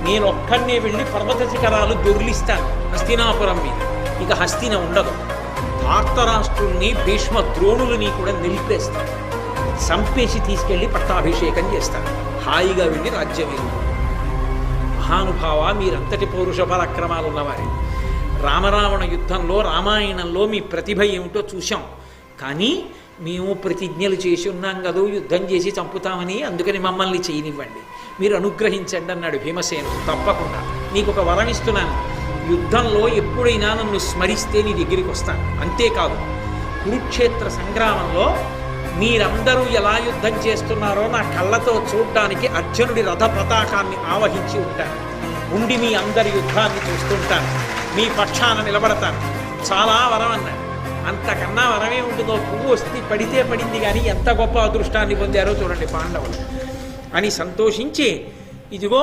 నేను ఒక్కడనే వెళ్ళి పర్వత శిఖరాలు దొర్లిస్తాను హస్తినాపురం మీద. ఇక హస్తిన ఉండదు. ధార్తరాష్ట్రుల్ని భీష్మ ద్రోణులని కూడా నిలిపేస్తాను. సంపేసి తీసుకెళ్లి పట్టాభిషేకం చేస్తాను. హాయిగా వెళ్ళి రాజ్యం వెళ్ళి. మహానుభావ, మీరంతటి పౌరుష పరాక్రమాలు ఉన్నవారే. రామరావణ యుద్ధంలో, రామాయణంలో మీ ప్రతిభ ఏమిటో చూశాం. కానీ మేము ప్రతిజ్ఞలు చేసి ఉన్నాం కదా యుద్ధం చేసి చంపుతామని, అందుకని మమ్మల్ని చేయనివ్వండి, మీరు అనుగ్రహించండి అన్నాడు భీమసేనుడు. తప్పకుండా నీకు ఒక వరం ఇస్తున్నాను. యుద్ధంలో ఎప్పుడైనా నన్ను స్మరిస్తే నీ దగ్గరికి వస్తాను. అంతేకాదు, కురుక్షేత్ర సంగ్రామంలో మీరందరూ ఎలా యుద్ధం చేస్తున్నారో నా కళ్ళతో చూడడానికి అర్జునుడి రథ పతాకాన్ని ఆవహించి ఉంటాను. ఉండి మీ అందరి యుద్ధాన్ని చూస్తుంటాను, మీ పక్షాన నిలబడతాను. చాలా వరం అన్నాడు. అంతకన్నా వరమే ఉంటుందో. పువ్వు వస్తే పడితే పడింది, కానీ ఎంత గొప్ప అదృష్టాన్ని పొందారో చూడండి పాండవులు అని సంతోషించి, ఇదిగో